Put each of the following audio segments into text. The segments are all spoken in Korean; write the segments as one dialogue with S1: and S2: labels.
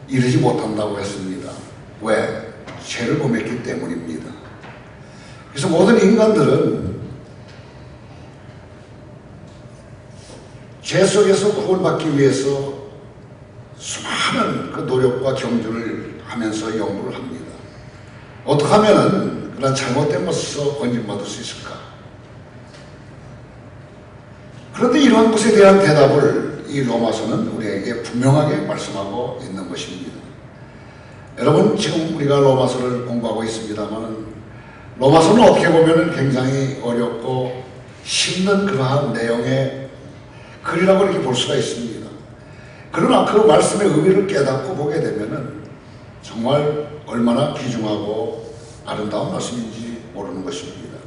S1: 이르지 못한다고 했습니다. 왜? 죄를 범했기 때문입니다. 그래서 모든 인간들은 죄 속에서 구원받기 위해서 수많은 그 노력과 경주를 하면서 연구를 합니다. 어떻게 하면 그런 잘못된 것에서 건진받을 수 있을까? 그런데 이러한 것에 대한 대답을 이 로마서는 우리에게 분명하게 말씀하고 있는 것입니다. 여러분, 지금 우리가 로마서를 공부하고 있습니다만 로마서는 어떻게 보면 굉장히 어렵고 힘든 그러한 내용의 글이라고 이렇게 볼 수가 있습니다. 그러나 그 말씀의 의미를 깨닫고 보게 되면 정말 얼마나 귀중하고 아름다운 말씀인지 모르는 것입니다.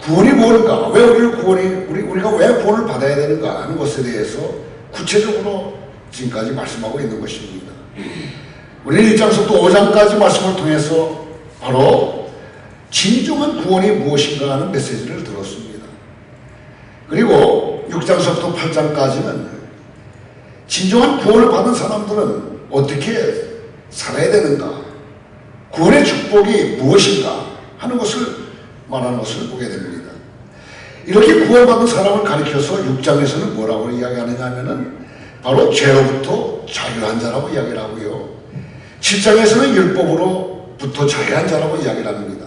S1: 구원이 무엇인가? 왜 우리가 왜 구원을 받아야 되는가 하는 것에 대해서 구체적으로 지금까지 말씀하고 있는 것입니다. 우리는 1장부터 5장까지 말씀을 통해서 바로 진정한 구원이 무엇인가 하는 메시지를 들었습니다. 그리고 6장부터 8장까지는 진정한 구원을 받은 사람들은 어떻게 살아야 되는가, 구원의 축복이 무엇인가 하는 것을 말하는 것을 보게 됩니다. 이렇게 구원받은 사람을 가리켜서 6장에서는 뭐라고 이야기하느냐 하면은 바로 죄로부터 자유한 자라고 이야기를 하고요. 7장에서는 율법으로부터 자유한 자라고 이야기를 합니다.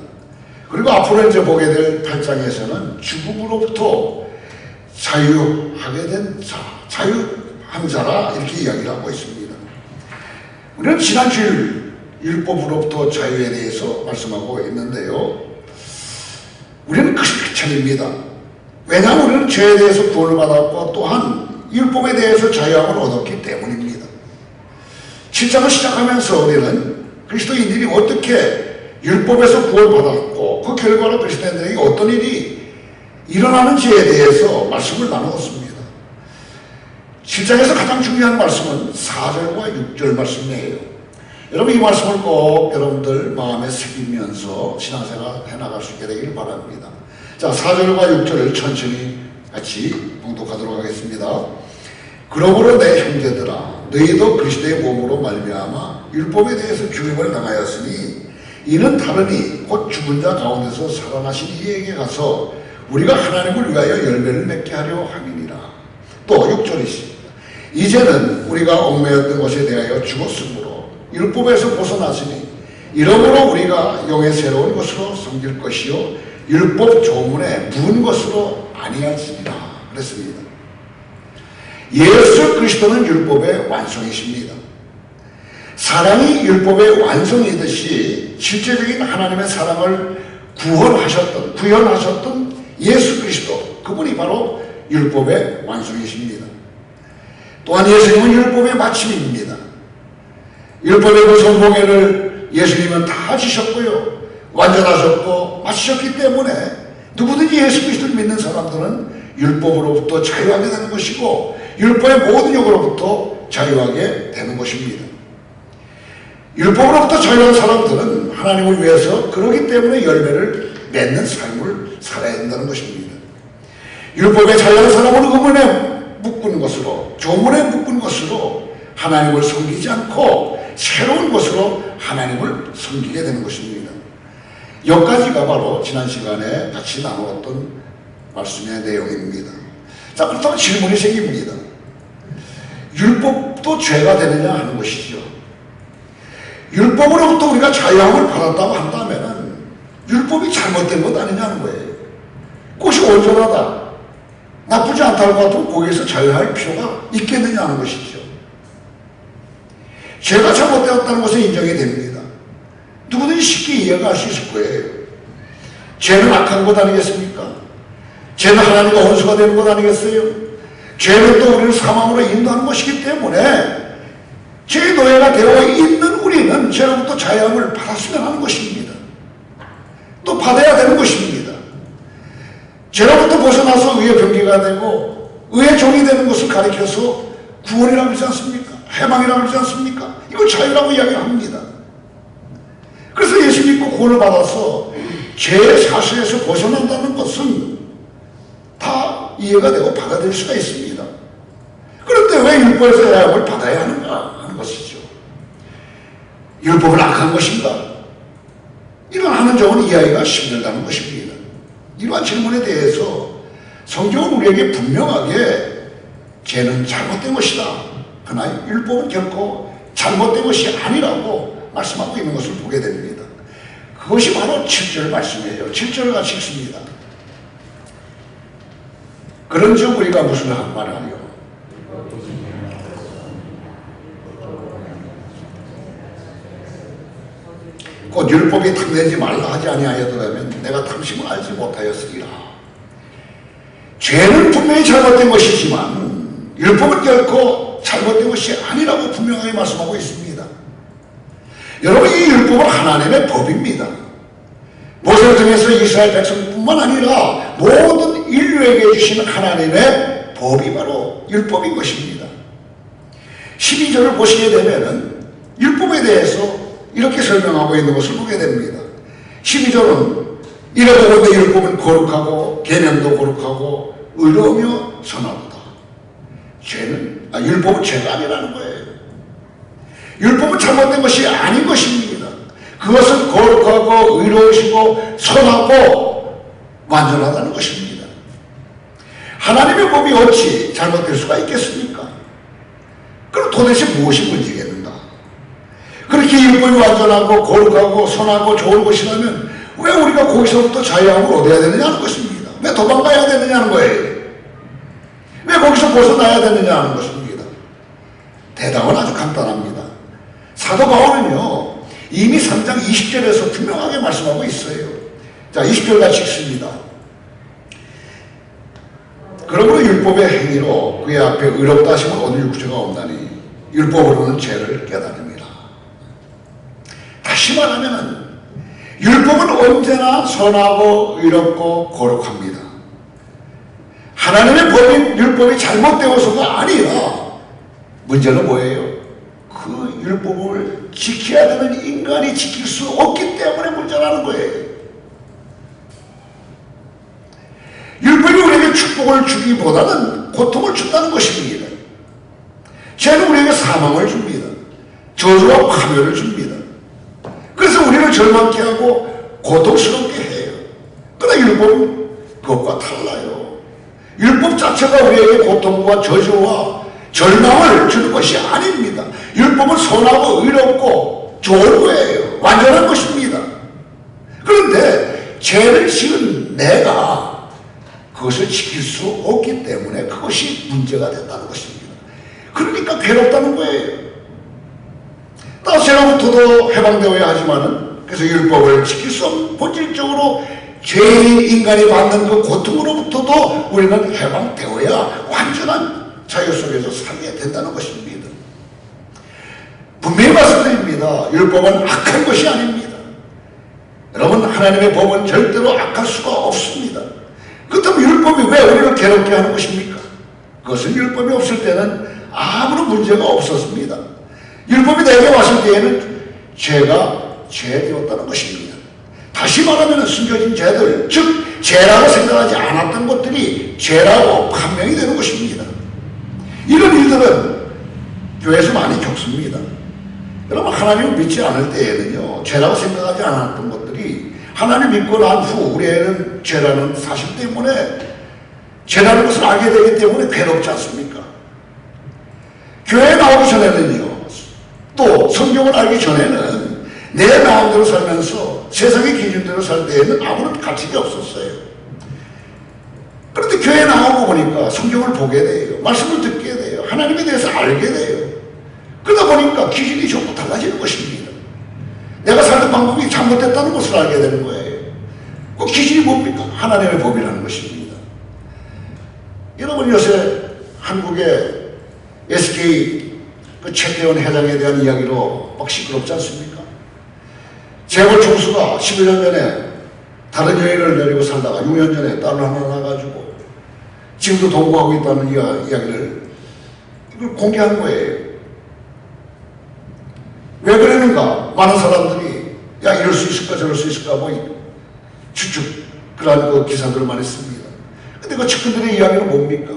S1: 그리고 앞으로 이제 보게 될 8장에서는 죽음으로부터 자유하게 된 자, 자유한 자라 이렇게 이야기를 하고 있습니다. 우리는 지난 주일 율법으로부터 자유에 대해서 말씀하고 있는데요. 우리는 크리스찬입니다. 왜냐하면 우리는 죄에 대해서 구원을 받았고 또한 율법에 대해서 자유함을 얻었기 때문입니다. 7장을 시작하면서 우리는 그리스도인들이 어떻게 율법에서 구원받았고 그 결과로 그리스도인들에게 어떤 일이 일어나는지에 대해서 말씀을 나누었습니다. 7장에서 가장 중요한 말씀은 4절과 6절 말씀이에요. 여러분, 이 말씀을 꼭 여러분들 마음에 새기면서 신앙생활 해나갈 수 있게 되길 바랍니다. 자, 4절과 6절을 천천히 같이 봉독하도록 하겠습니다. 그러므로 내 형제들아, 너희도 그리스도의 몸으로 말미암아 율법에 대해서 죽임을 당하였으니 이는 다르니 곧 죽은 자 가운데서 살아나신 이에게 가서 우리가 하나님을 위하여 열매를 맺게 하려 함이니라. 또 6절이십니다. 이제는 우리가 얽매였던 것에 대하여 죽었으므로 율법에서 벗어났으니 이러므로 우리가 영의 새로운 것으로 섬길 것이요 율법 조문에 부은 것으로 아니할지니라 그랬습니다. 예수 그리스도는 율법의 완성이십니다. 사랑이 율법의 완성이듯이 실제적인 하나님의 사랑을 구현하셨던 예수 그리스도, 그분이 바로 율법의 완성이십니다. 또한 예수님은 율법의 마침입니다. 율법의 그 성공회를 예수님은 다 지셨고요, 완전하셨고 마치셨기 때문에 누구든지 예수 그리스도를 믿는 사람들은 율법으로부터 자유하게 되는 것이고 율법의 모든 욕으로부터 자유하게 되는 것입니다. 율법으로부터 자유한 사람들은 하나님을 위해서 그러기 때문에 열매를 맺는 삶을 살아야 된다는 것입니다. 율법에 자유한 사람은 의문에 묶은 것으로, 조문에 묶은 것으로 하나님을 섬기지 않고 새로운 것으로 하나님을 섬기게 되는 것입니다. 여기까지가 바로 지난 시간에 같이 나누었던 말씀의 내용입니다. 자, 그렇다면 질문이 생깁니다. 율법도 죄가 되느냐 하는 것이죠. 율법으로부터 우리가 자유함을 받았다고 한다면 율법이 잘못된 것 아니냐는 거예요. 그것이 온전하다, 나쁘지 않다고 같으면 거기에서 자유할 필요가 있겠느냐 하는 것이죠. 죄가 잘못되었다는 것은 인정이 됩니다. 누구든지 쉽게 이해가 할 수 있을 거예요. 죄는 악한 것 아니겠습니까? 죄는 하나님과 원수가 되는 것 아니겠어요? 죄는 또 우리를 사망으로 인도하는 것이기 때문에 죄의 노예가 되어 있는 우리는 죄로부터 자유함을 받았으면 하는 것입니다. 또 받아야 되는 것입니다. 죄로부터 벗어나서 의의 병기가 되고 의의 종이 되는 것을 가리켜서 구원이라고 하지 않습니까? 해방이라고 하지 않습니까? 이걸 자유라고 이야기합니다. 그래서 예수 믿고 구원을 받아서 죄의 사실에서 벗어난다는 것은 다 이해가 되고 받아들일 수가 있습니다. 그런데 왜 율법에서 해방을 받아야 하는가 하는 것이죠. 율법은 악한 것인가? 이런 하는 점은 이해하기가 힘들다는 것입니다. 이러한 질문에 대해서 성경은 우리에게 분명하게 죄는 잘못된 것이다, 그러나 율법은 결코 잘못된 것이 아니라고 말씀하고 있는 것을 보게 됩니다. 그것이 바로 7절 말씀이에요. 7절을 같이 읽습니다. 그런즉 우리가 무슨 말하리요? 곧 율법이 탐내지 말라 하지 아니하였더라면 내가 탐심을 알지 못하였으리라. 죄는 분명히 잘못된 것이지만 율법은 결코 잘못된 것이 아니라고 분명하게 말씀하고 있습니다. 여러분, 이 율법은 하나님의 법입니다. 모세를 통해서 이스라엘 백성뿐만 아니라 모든 인류에게 주시는 하나님의 법이 바로 율법인 것입니다. 12절을 보시게 되면은 율법에 대해서 이렇게 설명하고 있는 것을 보게 됩니다. 12절은 이러고 내 율법은 거룩하고 계명도 거룩하고 의로우며 선하도다. 율법은 죄가 아니라는 거예요. 율법은 잘못된 것이 아닌 것입니다. 그것은 거룩하고 의로우시고 선하고 완전하다는 것입니다. 하나님의 법이 어찌 잘못될 수가 있겠습니까? 그럼 도대체 무엇이 문제겠는가? 그렇게 율법이 완전하고 거룩하고 선하고 좋은 것이라면 왜 우리가 거기서부터 자유함을 얻어야 되느냐는 것입니다. 왜 도망가야 되느냐는 거예요. 왜 거기서 벗어나야 되느냐는 것입니다. 대답은 아주 간단합니다. 사도 바울은요, 이미 3장 20절에서 분명하게 말씀하고 있어요. 자, 20절 같이 읽습니다. 그러므로 율법의 행위로 그의 앞에 의롭다 하심을 얻을 육체가 없나니 율법으로는 죄를 깨달음이라. 다시 말하면 율법은 언제나 선하고 의롭고 거룩합니다. 하나님의 법인 율법이 잘못되어서가 아니라 문제는 뭐예요? 그 율법을 지켜야 되는 인간이 지킬 수 없기 때문에 문제라는 거예요. 율법이 우리에게 축복을 주기보다는 고통을 준다는 것입니다. 죄는 우리에게 사망을 줍니다. 저주와 파멸을 줍니다. 그래서 우리를 절망케 하고 고통스럽게 해요. 그러나 율법은 그것과 달라요. 율법 자체가 우리에게 고통과 저주와 절망을 주는 것이 아닙니다. 율법은 선하고 의롭고 좋은 거예요. 완전한 것입니다. 그런데 죄를 지은 내가 그것을 지킬 수 없기 때문에 그것이 문제가 된다는 것입니다. 그러니까 괴롭다는 거예요. 나세로부터도 해방되어야 하지만은, 그래서 율법을 지킬 수 없는 본질적으로 죄인 인간이 받는 그 고통으로부터도 우리는 해방되어야 완전한 자유 속에서 살게 된다는 것입니다. 분명히 말씀드립니다. 율법은 악한 것이 아닙니다. 여러분, 하나님의 법은 절대로 악할 수가 없습니다. 그렇다면 율법이 왜 우리를 괴롭게 하는 것입니까? 그것은 율법이 없을 때는 아무런 문제가 없었습니다. 율법이 내게 왔을 때에는 죄가 죄되었다는 것입니다. 다시 말하면 숨겨진 죄들, 즉 죄라고 생각하지 않았던 것들이 죄라고 판명이 되는 것입니다. 이런 일들은 교회에서 많이 겪습니다. 여러분, 하나님을 믿지 않을 때에는요, 죄라고 생각하지 않았던 것들이 하나님 믿고 난 후 우리에는 죄라는 사실 때문에, 죄라는 것을 알게 되기 때문에 괴롭지 않습니까? 교회에 나오기 전에는요, 또 성경을 알기 전에는 내 마음대로 살면서 세상의 기준대로 살 때에는 아무런 가치가 없었어요. 그런데 교회에 나오고 보니까 성경을 보게 돼요. 말씀을 듣게 돼요. 하나님에 대해서 알게 돼요. 그러다 보니까 기준이 전부 달라지는 것입니다. 내가 살던 방법이 잘못됐다는 것을 알게 되는 거예요. 그 기준이 뭡니까? 하나님의 법이라는 것입니다. 여러분, 요새 한국의 SK 그 최태원 회장에 대한 이야기로 막 시끄럽지 않습니까? 재벌 총수가 11년 전에 다른 여인을 데리고 살다가 6년 전에 딸을 하나 낳아가지고 지금도 동거하고 있다는 이야기를 이걸 공개한 거예요. 왜 그러는가? 많은 사람들이 야, 이럴 수 있을까 저럴 수 있을까 뭐 추측 그런 그 기사들을 많이 씁니다. 근데 그 측근들의 이야기는 뭡니까?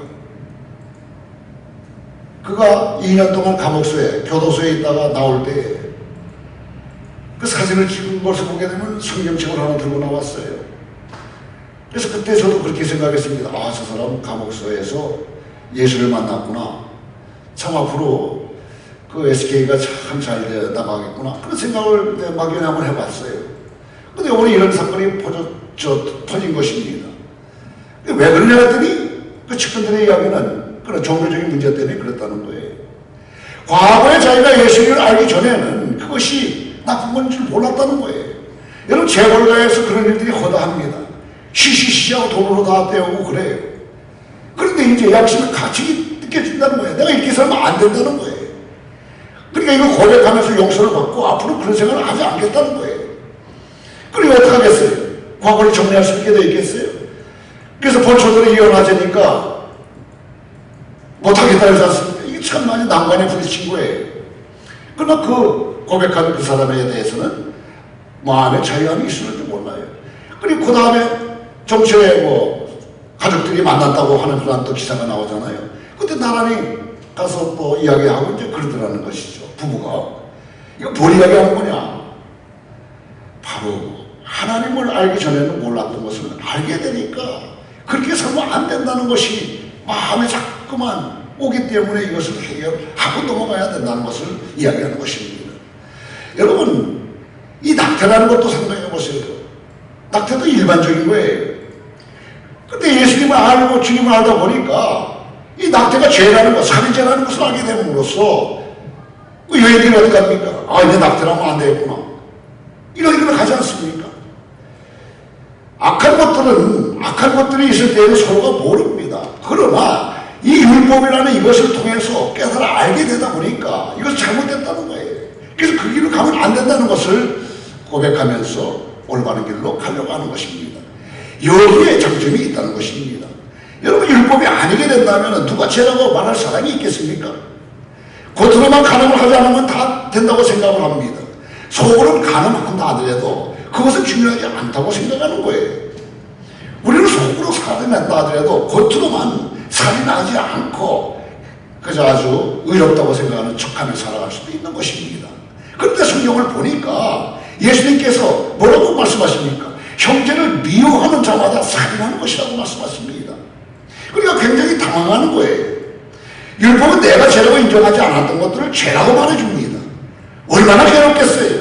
S1: 그가 2년 동안 감옥소에, 교도소에 있다가 나올 때 그 사진을 찍은 것을 보게 되면 성경책을 하나 들고 나왔어요. 그래서 그때 저도 그렇게 생각했습니다. 아, 저 사람 감옥소에서 예수를 만났구나. 참 앞으로 그 SK가 참 잘 나가겠구나. 그런 생각을 막연히 한번 해봤어요. 근데 오늘 이런 사건이 터진 것입니다. 왜 그러냐 했더니 그 측근들의 이야기는 그런 종교적인 문제 때문에 그랬다는 거예요. 과거에 자기가 예수를 알기 전에는 그것이 나쁜 건 줄 몰랐다는 거예요. 여러분, 재벌가에서 그런 일들이 허다합니다. 시시시하고 돈으로 다 떼오고 그래요. 그런데 이제 양심의 가책이 느껴진다는 거예요. 내가 이렇게 살면 안 된다는 거예요. 그러니까 이거 고백하면서 용서를 받고 앞으로 그런 생각을 하지 않겠다는 거예요. 그리고 어떻게 하겠어요? 과거를 정리할 수 있게 돼 있겠어요? 그래서 본초들이 이혼하자니까 못하겠다 그러지 않습니까? 이게 참 많이 난관에 부딪힌 거예요. 그러나 그 고백한 그 사람에 대해서는 마음의 자유함이 있을지 몰라요. 그리고 그 다음에 정치에 가족들이 만났다고 하는 그런 또 기사가 나오잖아요. 그때 나란히 가서 또 이야기하고 이제 그러더라는 것이죠. 부부가. 이거 뭘 이야기하는 거냐? 바로 하나님을 알기 전에는 몰랐던 것을 알게 되니까 그렇게 살면 안 된다는 것이 마음에 자꾸만 오기 때문에 이것을 해결하고 넘어가야 된다는 것을 이야기하는 것입니다. 여러분, 이 낙태라는 것도 생각해 보세요. 낙태도 일반적인 거예요. 근데 예수님을 알고 주님을 알다 보니까 이 낙태가 죄라는 것, 살인죄라는 것을 알게 됨으로써 여인들이 어디 갑니까? 아, 이제 낙태라면 안 되겠구나. 이런 일을 하지 않습니까? 악한 것들이 있을 때에는 서로가 모릅니다. 그러나 이 율법이라는 이것을 통해서 깨달아 알게 되다 보니까 이것이 잘못됐다는 거예요. 그래서 그 길로 가면 안 된다는 것을 고백하면서 올바른 길로 가려고 하는 것입니다. 여기에 장점이 있다는 것입니다. 여러분, 율법이 아니게 된다면 누가 죄라고 말할 사람이 있겠습니까? 겉으로만 가늠을 하지 않으면 다 된다고 생각을 합니다. 속으로는 가늠한다 하더라도 그것은 중요하지 않다고 생각하는 거예요. 우리는 속으로 살인한다 하더라도 겉으로만 살인하지 않고 그저 아주 의롭다고 생각하는 척하며 살아갈 수도 있는 것입니다. 그런데 성경을 보니까 예수님께서 뭐라고 말씀하십니까? 형제를 미워하는 자마다 살인하는 것이라고 말씀하십니다. 그러니까 굉장히 당황하는 거예요. 율법은 내가 죄라고 인정하지 않았던 것들을 죄라고 말해줍니다. 얼마나 괴롭겠어요.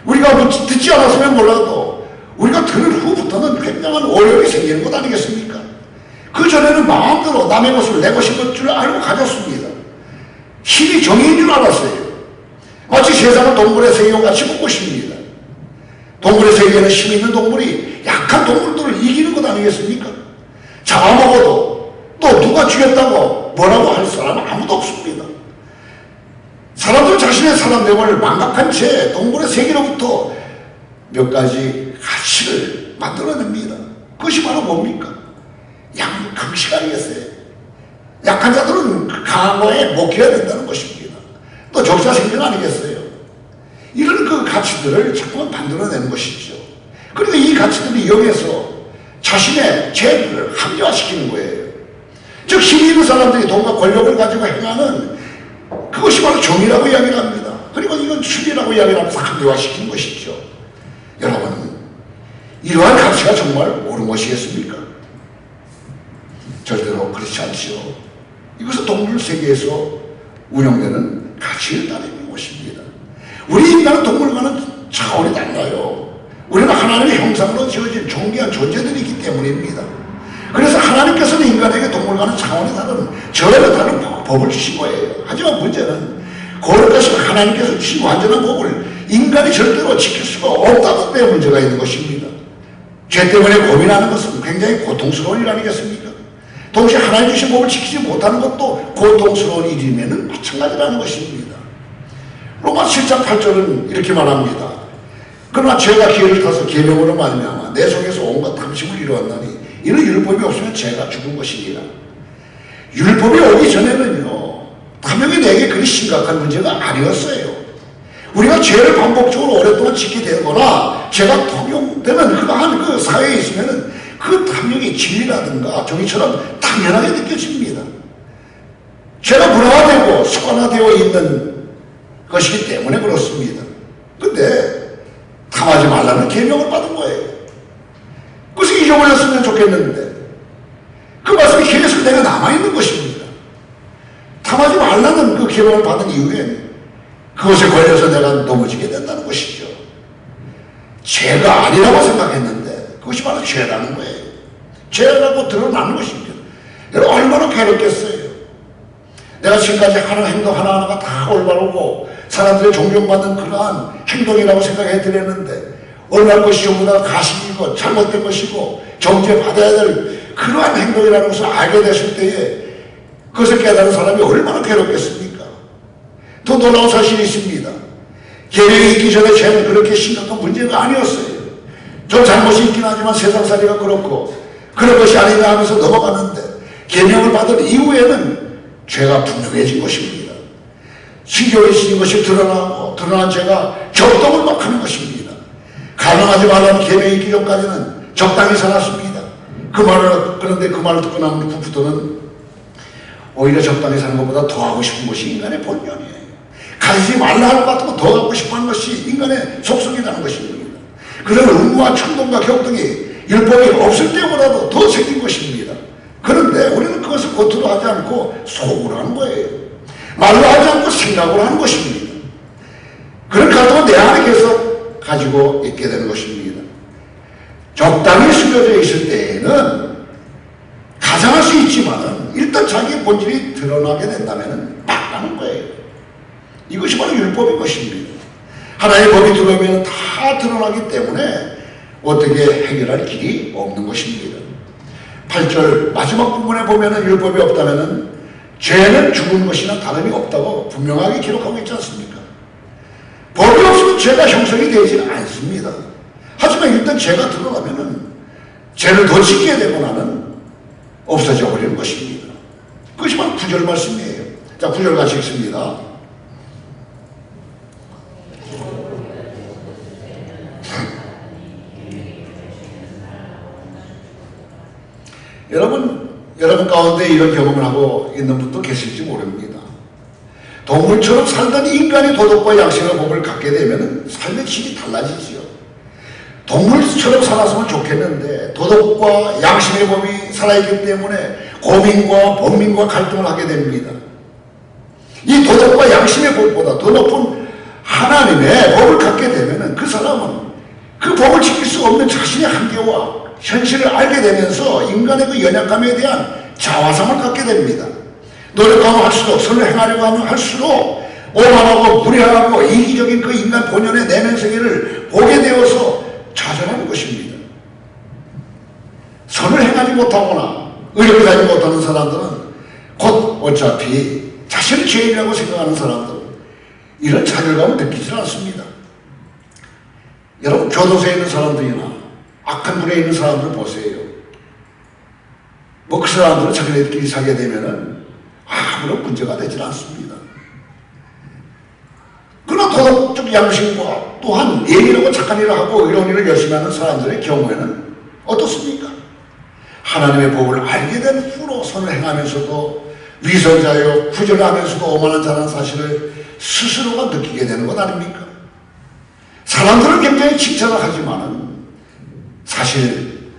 S1: 우리가 듣지 않았으면 몰라도 우리가 들은 후부터는 굉장한 오염이 생기는 것 아니겠습니까? 그 전에는 마음대로 남의 것을 내 것인 것 줄 알고 가졌습니다. 힘이 정의인 줄 알았어요. 마치 세상을 동물의 세계와 같이 보고 있습니다. 동물의 세계에는 힘 있는 동물이 약한 동물들을 이기는 것 아니겠습니까? 잡아먹어도 또 누가 죽였다고 뭐라고 할 사람은 아무도 없습니다. 사람들은 자신의 사람됨을 망각한 채 동물의 세계로부터 몇 가지 가치를 만들어냅니다. 그것이 바로 뭡니까? 양강식 아니겠어요? 약한 자들은 강한 거에 먹혀야 된다는 것입니다. 또 적자생존 아니겠어요? 이런 그 가치들을 자꾸만 만들어내는 것이죠. 그리고 이 가치들을 이용해서 자신의 죄를 합리화시키는 거예요. 즉, 힘이 있는 사람들이 돈과 권력을 가지고 행하는 그것이 바로 정의라고 이야기를 합니다. 그리고 이건 순리라고 이야기를 하면서 합리화시키는 것이죠. 여러분, 이러한 가치가 정말 옳은 것이겠습니까? 절대로 그렇지 않지요. 이것은 동물 세계에서 운영되는 가치를 따르는 것입니다. 우리 인간은 동물과는 차원이 달라요. 우리는 하나님의 형상으로 지어진 존귀한 존재들이기 때문입니다. 그래서 하나님께서는 인간에게 동물과는 차원이 다른 전혀 다른 법을 주신 거예요. 하지만 문제는 그것을 하나님께서 주신 완전한 법을 인간이 절대로 지킬 수가 없다는 데 문제가 있는 것입니다. 죄 때문에 고민하는 것은 굉장히 고통스러운 일 아니겠습니까? 동시에 하나님 주신 법을 지키지 못하는 것도 고통스러운 일이면 마찬가지라는 것입니다. 로마 7장 8절은 이렇게 말합니다. 그러나 죄가 기회를 타서 계명으로 말미암아 내 속에서 온갖 탐심을 이루었나니 이는 율법이 없으면 죄가 죽은 것이니라. 율법이 오기 전에는요, 탐욕이 내게 그리 심각한 문제가 아니었어요. 우리가 죄를 반복적으로 오랫동안 짓게 되거나 죄가 통용되는 그러한 그 사회에 있으면은 그 탐욕이 진리라든가 종이처럼 당연하게 느껴집니다. 죄가 문화화되고 습관화되어 있는 것이기 때문에 그렇습니다. 근데 탐하지 말라는 계명을 받은 거예요. 그래서 잊어버렸으면 좋겠는데 그 말씀이 계속 내가 남아있는 것입니다. 탐하지 말라는 그 계명을 받은 이후에 그것에 걸려서 내가 넘어지게 된다는 것이죠. 죄가 아니라고 생각했는데 그것이 바로 죄라는 거예요. 죄라고 드러나는 것입니다. 여러분 얼마나 괴롭겠어요. 내가 지금까지 하는 행동 하나하나가 다 올바르고 사람들의 존경받는 그러한 행동이라고 생각해 드렸는데 올바른 것이 전부 다 가식이고 잘못된 것이고 정죄받아야 될 그러한 행동이라는 것을 알게 됐을 때에 그것을 깨달은 사람이 얼마나 괴롭겠습니까? 더 놀라운 사실이 있습니다. 계명이 있기 전에 죄는 그렇게 심각한 문제가 아니었어요. 좀 잘못이 있긴 하지만 세상살이가 그렇고 그런 것이 아니냐 하면서 넘어가는데 계명을 받은 이후에는 죄가 분명해진 것입니다. 신경이 쓰인 것이 드러나고 드러난 죄가 격동을 막 하는 것입니다. 가능하지 말라는 계명이 있기 전까지는 적당히 살았습니다. 그런데 그 말을 듣고 나면 후부터는 오히려 적당히 사는 것보다 더 하고 싶은 것이 인간의 본연이에요. 가지지 말라 하는 것 같으면 더 갖고 싶어 하는 것이 인간의 속성이라는 것입니다. 그런 의무와 충동과 격동이 율법이 없을 때보다도 더 생긴 것입니다. 그런데 우리는 그것을 겉으로 하지 않고 속으로 하는 거예요. 말로 하지 않고 생각으로 하는 것입니다. 그런 갈등은 내 안에 계속 가지고 있게 되는 것입니다. 적당히 숨겨져 있을 때에는 가장할 수 있지만 일단 자기의 본질이 드러나게 된다면 막 가는 거예요. 이것이 바로 율법인 것입니다. 하나의 법이 들어오면 다 드러나기 때문에 어떻게 해결할 길이 없는 것입니다. 8절 마지막 부분에 보면은 율법이 없다면은 죄는 죽은 것이나 다름이 없다고 분명하게 기록하고 있지 않습니까? 법이 없으면 죄가 형성이 되지는 않습니다. 하지만 일단 죄가 드러나면은 죄를 더 짓게 되고 나는 없어져 버리는 것입니다. 그것이 바로 9절 말씀이에요. 자, 9절 같이 읽습니다. 여러분 가운데 이런 경험을 하고 있는 분도 계실지 모릅니다. 동물처럼 살던 인간의 도덕과 양심의 법을 갖게 되면 삶의 질이 달라지지요. 동물처럼 살았으면 좋겠는데 도덕과 양심의 법이 살아있기 때문에 고민과 범민과 갈등을 하게 됩니다. 이 도덕과 양심의 법보다 더 높은 하나님의 법을 갖게 되면 그 사람은 그 법을 지킬 수 없는 자신의 한계와 현실을 알게 되면서 인간의 그 연약함에 대한 자화상을 갖게 됩니다. 노력하면 할수록 선을 행하려고 하면 할수록 오만하고 불의하고 이기적인 그 인간 본연의 내면 세계를 보게 되어서 좌절하는 것입니다. 선을 행하지 못하거나 의를 가지 못하는 사람들은 곧 어차피 자신의 죄인이라고 생각하는 사람들은 이런 좌절감을 느끼지 않습니다. 여러분 교도소에 있는 사람들이나 악한 문에 있는 사람들을 보세요. 뭐 그 사람들은 자기네들끼리 살게 되면은 아무런 문제가 되질 않습니다. 그러나 도덕적 양심과 또한 예민하고 착한 일을 하고 의로운 일을 열심히 하는 사람들의 경우에는 어떻습니까? 하나님의 법을 알게 된 후로 선을 행하면서도 위선자요 부정하면서도 오만한 자라는 사실을 스스로가 느끼게 되는 것 아닙니까? 사람들은 굉장히 칭찬을 하지만은 사실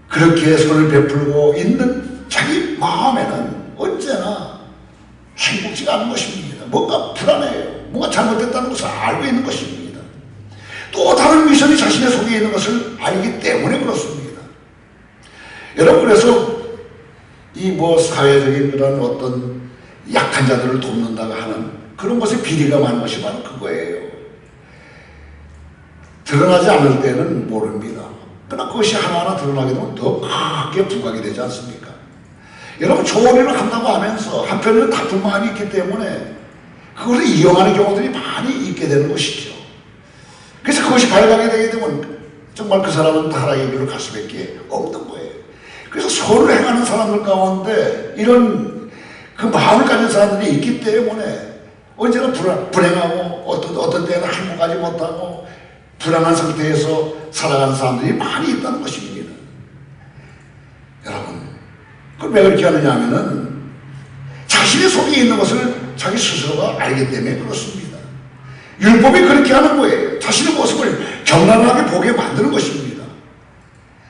S1: 그렇게 선을 베풀고 있는 자기 마음에는 언제나 행복지가 않은 것입니다. 뭔가 불안해요. 뭔가 잘못됐다는 것을 알고 있는 것입니다. 또 다른 위선이 자신의 속에 있는 것을 알기 때문에 그렇습니다. 여러분 그래서 이 뭐 사회적인 그런 어떤 약한 자들을 돕는다고 하는 그런 것에 비리가 많은 것이 바로 그거예요. 드러나지 않을 때는 모릅니다. 그러나 그것이 하나하나 드러나게 되면 더 크게 부각이 되지 않습니까? 여러분 좋은 일을 한다고 하면서 한편으로는 나쁜 마음이 있기 때문에 그것을 이용하는 경우들이 많이 있게 되는 것이죠. 그래서 그것이 발각이 되게 되면 정말 그 사람은 타락의 길로 갈 수밖에 없는 거예요. 그래서 선을 행하는 사람들 가운데 이런 그 마음을 가진 사람들이 있기 때문에 언제나 불행하고 어떤 때는 행복하지 못하고 불안한 상태에서 살아가는 사람들이 많이 있다는 것입니다. 여러분, 그걸 왜 그렇게 하느냐 하면은 자신의 속에 있는 것을 자기 스스로가 알기 때문에 그렇습니다. 율법이 그렇게 하는 거예요. 자신의 모습을 경란하게 보게 만드는 것입니다.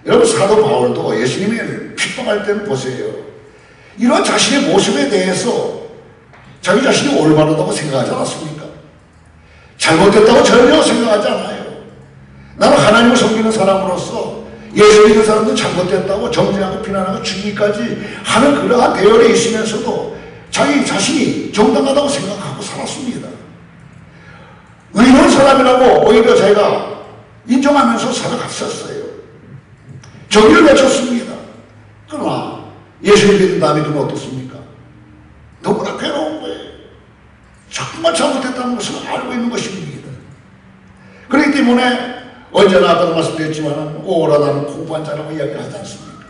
S1: 여러분, 사도 바울도 예수님을 핍박할 때는 보세요. 이런 자신의 모습에 대해서 자기 자신이 올바르다고 생각하지 않았습니까? 잘못됐다고 전혀 생각하지 않아요. 나는 하나님을 섬기는 사람으로서 예수 믿는 사람도 잘못됐다고 정죄하고 비난하고 죽이기까지 하는 그러한 대열에 있으면서도 자기 자신이 정당하다고 생각하고 살았습니다. 의로운 사람이라고 오히려 제가 인정하면서 살아갔었어요. 정의를 외쳤습니다. 그러나 예수를 믿는 다음에 그건 어떻습니까? 너무나 괴로운 거예요. 정말 잘못했다는 것을 알고 있는 것입니다. 그렇기 때문에 언제나 아까도 말씀드렸지만 오라 나는 공부한 자라고 이야기를 하지 않습니까?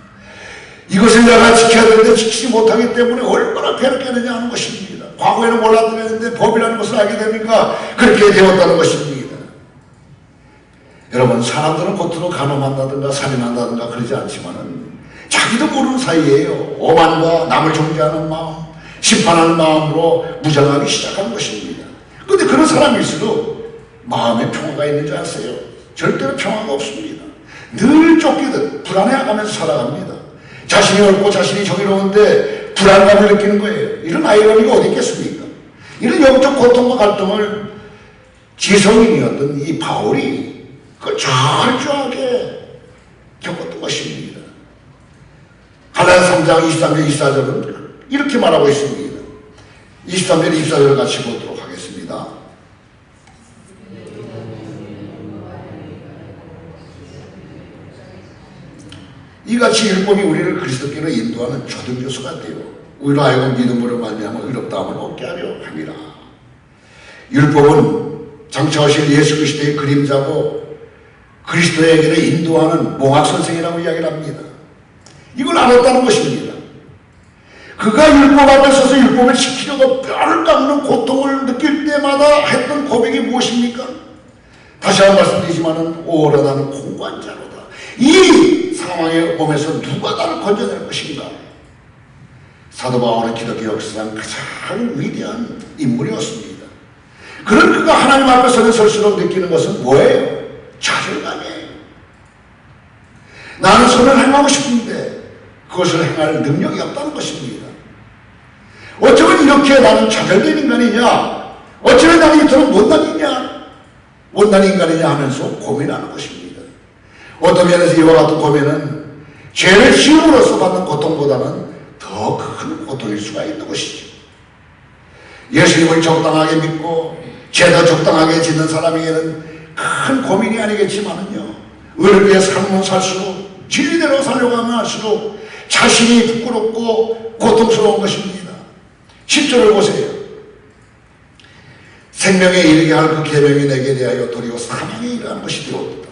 S1: 이것을 내가 지켜야 되는데 지키지 못하기 때문에 얼마나 괴롭게 되냐 하는 것입니다. 과거에는 몰랐는데 법이라는 것을 알게 되니까 그렇게 되었다는 것입니다. 여러분, 사람들은 겉으로 간음한다든가 살인한다든가 그러지 않지만은 자기도 모르는 사이에요. 오만과 남을 정죄하는 마음, 심판하는 마음으로 무장하기 시작하는 것입니다. 그런데 그런 사람일수록 마음에 평화가 있는 줄 아세요? 절대로 평화가 없습니다. 늘 쫓기듯 불안해하면서 살아갑니다. 자신이 옳고 자신이 정의로운데 불안감을 느끼는 거예요. 이런 아이러니가 어디 있겠습니까? 이런 영적 고통과 갈등을 지성인이었던 이 바울이 그걸 철저하게 겪었던 것입니다. 갈라디아 3장 23절 24절은 이렇게 말하고 있습니다. 23절 24절을 같이 보도록 하겠습니다. 이같이 율법이 우리를 그리스도께로 인도하는 초등교수가 되어 우리로 하여금 믿음으로 말미암아 의롭다함을 얻게 하려 함이라. 율법은 장차오실 예수 그리스도의 그림자고 그리스도에게로 인도하는 몽학선생이라고 이야기를 합니다. 이걸 알았다는 것입니다. 그가 율법 앞에 서서 율법을 지키려고 뼈를 깎는 고통을 느낄 때마다 했던 고백이 무엇입니까? 다시 한번 말씀드리지만은 오라 나는 공고한 자로다. 이 상황의 몸에서 누가 나를 건져낼 것인가? 사도 바울은 기독교 역사상 가장 위대한 인물이었습니다. 그런 그가 하나님 앞에 설수록 느끼는 것은 뭐예요? 좌절감이에요. 나는 선을 행하고 싶은데 그것을 행할 능력이 없다는 것입니다. 어쩌면 이렇게 나는 좌절된 인간이냐? 어쩌면 나는 이토록 못난 인간이냐 하면서 고민하는 것입니다. 어떤 면에서 이와 같은 고민은 죄를 지음으로써 받는 고통보다는 더 큰 고통일 수가 있는 것이죠. 예수님을 적당하게 믿고 죄도 적당하게 짓는 사람에게는 큰 고민이 아니겠지만은요, 의를 위해 살면 살수록 진리대로 살려고 하면 할수록 자신이 부끄럽고 고통스러운 것입니다. 10절을 보세요. 생명에 이르게 할 그 계명이 내게 대하여 도리어 사망에 이르는 것이 되었다.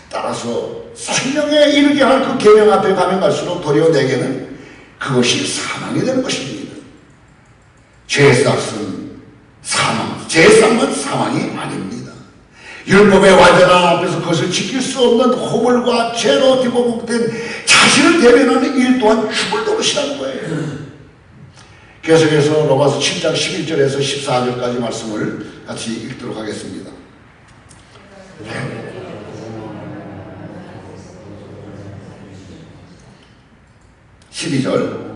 S1: 따라서 생명에 이르게 할 그 계명 앞에 가면 갈수록 도리어 내게는 그것이 사망이 되는 것입니다. 죄삭은 사망, 죄삭은 사망이 아닙니다. 율법의 완전한 앞에서 그것을 지킬 수 없는 허물과 죄로 뒤범벅된 자신을 대변하는 일 또한 죽을 노릇이라는 거예요. 계속해서 로마서 7장 11절에서 14절까지 말씀을 같이 읽도록 하겠습니다. 12절.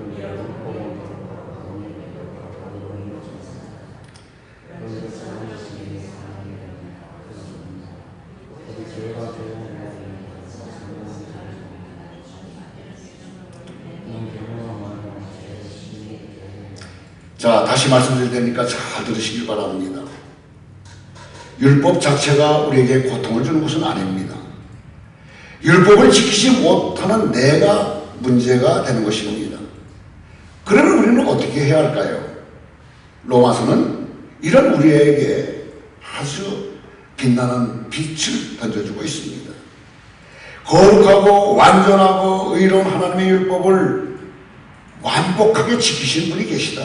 S1: 자, 다시 말씀드릴 테니까 잘 들으시길 바랍니다. 율법 자체가 우리에게 고통을 주는 것은 아닙니다. 율법을 지키지 못하는 내가 문제가 되는 것입니다. 그러면 우리는 어떻게 해야 할까요? 로마서는 이런 우리에게 아주 빛나는 빛을 던져주고 있습니다. 거룩하고 완전하고 의로운 하나님의 율법을 완벽하게 지키신 분이 계시다.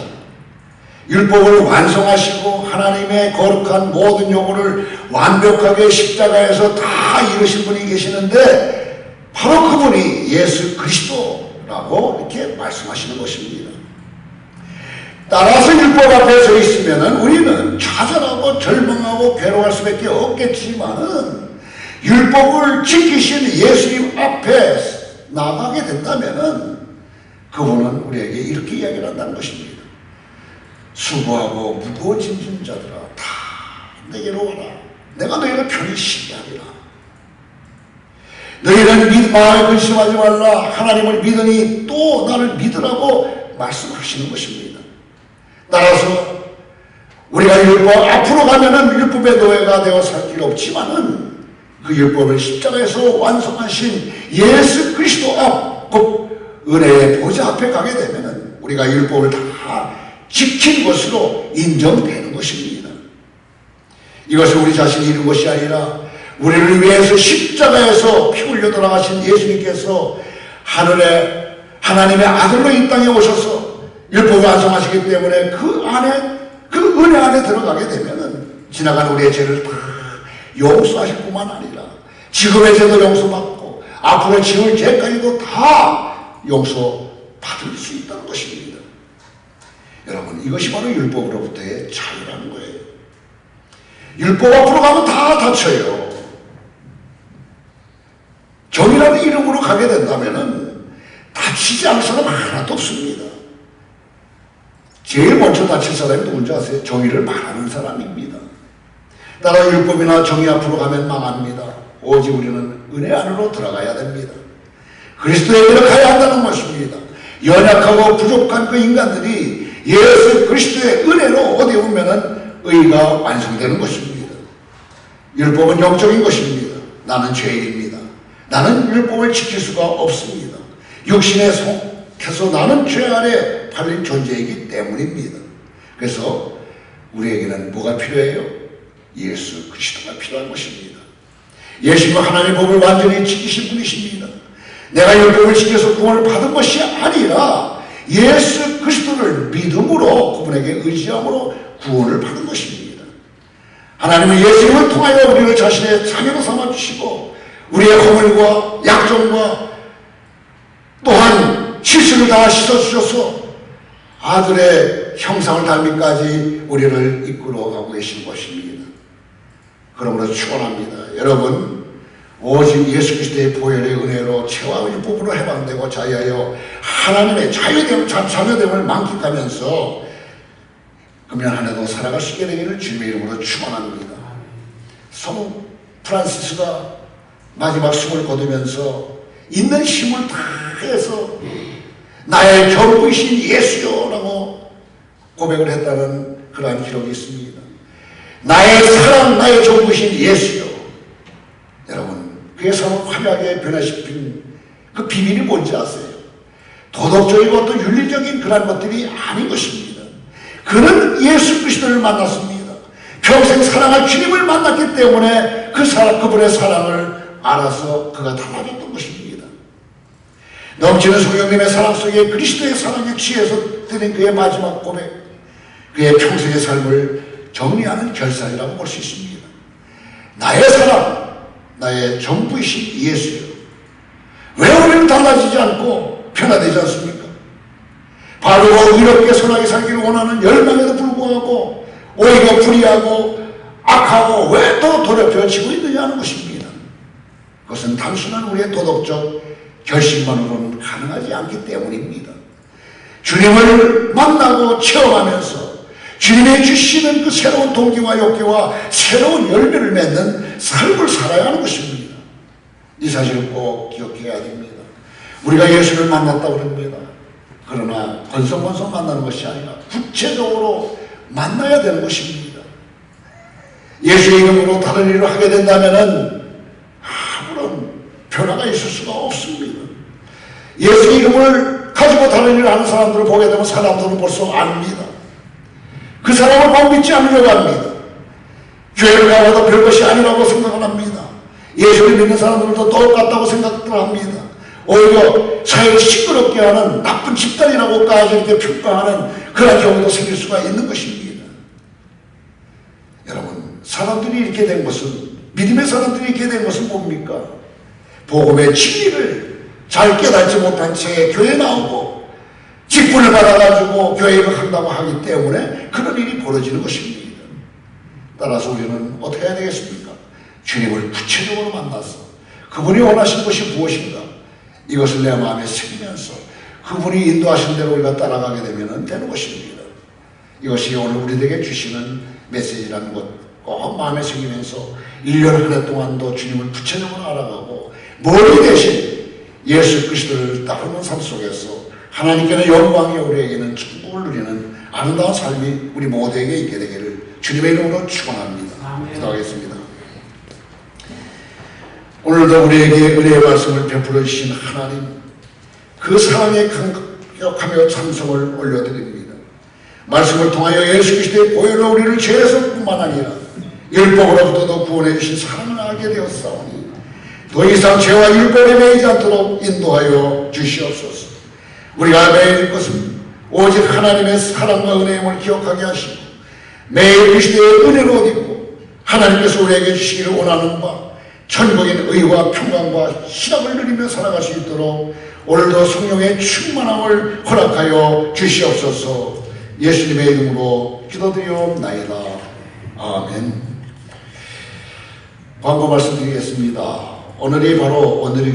S1: 율법을 완성하시고 하나님의 거룩한 모든 요구를 완벽하게 십자가에서 다 이루신 분이 계시는데 바로 그분이 예수 그리스도라고 이렇게 말씀하시는 것입니다. 따라서 율법 앞에 서 있으면 우리는 좌절하고 절망하고 괴로워할 수밖에 없겠지만은 율법을 지키신 예수님 앞에 나가게 된다면은 그분은 우리에게 이렇게 이야기를 한다는 것입니다. 수고하고 무거운 짐진 자들아 다 내게로 와라. 내가 너희를 편히 쉬게 하리라. 너희는 마음에 근심하지 말라. 하나님을 믿으니 또 나를 믿으라고 말씀하시는 것입니다. 따라서 우리가 율법 앞으로 가면은 율법의 노예가 되어 살 길 없지만은 그 율법을 십자가에서 완성하신 예수 그리스도 앞, 곧 은혜의 보좌 앞에 가게 되면은 우리가 율법을 다 지킨 것으로 인정되는 것입니다. 이것은 우리 자신이 이룬 것이 아니라 우리를 위해서 십자가에서 피 흘려 돌아가신 예수님께서 하늘에 하나님의 아들로 이 땅에 오셔서 율법을 완성하시기 때문에 그 안에, 그 은혜 안에 들어가게 되면은 지나간 우리의 죄를 다 용서하실 뿐만 아니라 지금의 죄도 용서받고 앞으로 지을 죄까지도 다 용서받을 수 있다는 것입니다. 여러분, 이것이 바로 율법으로부터의 자유라는 거예요. 율법 앞으로 가면 다 다쳐요. 정의라는 이름으로 가게 된다면은 다치지 않을 사람 하나도 없습니다. 제일 먼저 다칠 사람이 누군지 아세요? 정의를 말하는 사람입니다. 따라 율법이나 정의 앞으로 가면 망합니다. 오직 우리는 은혜 안으로 들어가야 됩니다. 그리스도에게로 가야 한다는 것입니다. 연약하고 부족한 그 인간들이 예수 그리스도의 은혜로 어디 오면은 의가 완성되는 것입니다. 율법은 영적인 것입니다. 나는 죄인입니다. 나는 율법을 지킬 수가 없습니다. 육신에 속해서 나는 죄 아래 팔린 존재이기 때문입니다. 그래서 우리에게는 뭐가 필요해요? 예수 그리스도가 필요한 것입니다. 예수님은 하나님의 법을 완전히 지키신 분이십니다. 내가 율법을 지켜서 구원을 받은 것이 아니라 예수 그리스도를 믿음으로 그분에게 의지함으로 구원을 받은 것입니다. 하나님은 예수님을 통하여 우리를 자신의 자녀로 삼아주시고 우리의 허물과 약점과 또한 실수를 다 씻어주셔서 아들의 형상을 닮기까지 우리를 이끌어가고 계신 것입니다. 그러므로 축원합니다. 여러분, 오직 예수 그리스도의 보혈의 은혜로 죄와 율법으로 해방되고 자유하여 하나님의 자녀됨을 만끽하면서 금년 한 해도 살아갈 수 있게 되기를 주님의 이름으로 축원합니다. 성 프란시스가 마지막 숨을 거두면서 있는 힘을 다해서 나의 전부이신 예수요라고 고백을 했다는 그러한 기록이 있습니다. 나의 사랑, 나의 전부이신 예수요. 여러분, 그의 삶을 화려하게 변화시킨 그 비밀이 뭔지 아세요? 도덕적이고 또 윤리적인 그런 것들이 아닌 것입니다. 그는 예수 그리스도를 만났습니다. 평생 사랑할 주님을 만났기 때문에 그분의 사랑을 알아서 그가 달라졌던 것입니다. 넘치는 성령님의 사랑 속에 그리스도의 사랑에 취해서 드린 그의 마지막 고백, 그의 평생의 삶을 정리하는 결산이라고 볼 수 있습니다. 나의 사랑, 나의 전부이신 예수요. 왜 우리는 달라지지 않고 변화되지 않습니까? 바르고 의롭게 선하게 살기를 원하는 열망에도 불구하고 오히려 불의하고 악하고 왜 또 더럽혀지고 있느냐 하는 것입니다. 그것은 단순한 우리의 도덕적 결심만으로는 가능하지 않기 때문입니다. 주님을 만나고 체험하면서 주님이 주시는 그 새로운 동기와 욕구와 새로운 열매를 맺는 삶을 살아야 하는 것입니다. 이 사실을 꼭 기억해야 됩니다. 우리가 예수를 만났다고 합니다. 그러나 건성건성 만나는 것이 아니라 구체적으로 만나야 되는 것입니다. 예수의 이름으로 다른 일을 하게 된다면 아무런 변화가 있을 수가 없습니다. 예수의 이름을 가지고 다른 일을 하는 사람들을 보게 되면 사람들은 벌써 압니다. 그 사람을 꼭 믿지 않으려고 합니다. 교회를 가봐도 별것이 아니라고 생각을 합니다. 예수를 믿는 사람들도 똑같다고 생각을 합니다. 오히려 사회를 시끄럽게 하는 나쁜 집단이라고까지 이렇게 평가하는 그런 경우도 생길 수가 있는 것입니다. 여러분, 사람들이 이렇게 된 것은, 믿음의 사람들이 이렇게 된 것은 뭡니까? 복음의 진리를 잘 깨닫지 못한 채 교회에 나오고 직분을 받아가지고 교회 일을 한다고 하기 때문에 그런 일이 벌어지는 것입니다. 따라서 우리는 어떻게 해야 되겠습니까? 주님을 구체적으로 만나서 그분이 원하신 것이 무엇인가 이것을 내 마음에 새기면서 그분이 인도하신 대로 우리가 따라가게 되는 것입니다. 이것이 오늘 우리에게 주시는 메시지라는 것 꼭 마음에 새기면서 1년 한 해 동안도 주님을 구체적으로 알아가고 머리 대신 예수 그리스도를 따르는 삶 속에서 하나님께는 영광이 우리에게는 천국을 누리는 아름다운 삶이 우리 모두에게 있게 되기를 주님의 이름으로 축원합니다. 기도하겠습니다. 오늘도 우리에게 은혜의 말씀을 베풀어 주신 하나님, 그 사랑에 감격하며 찬송을 올려드립니다. 말씀을 통하여 예수 그리스도의 보혈로 우리를 죄에서뿐만 아니라 율법으로부터도 구원해 주신 사랑을 알게 되었사오니 더 이상 죄와 율법에 매이지 않도록 인도하여 주시옵소서. 우리가 매일 것은 오직 하나님의 사랑과 은혜임을 기억하게 하시고 매일 그리스도의 은혜로 옷 입고 하나님께서 우리에게 주시기를 원하는 바 천국인 의와 평강과 희락을 누리며 살아갈 수 있도록 오늘도 성령의 충만함을 허락하여 주시옵소서. 예수님의 이름으로 기도드리옵나이다. 아멘. 광고 말씀드리겠습니다. 오늘이 바로 오늘이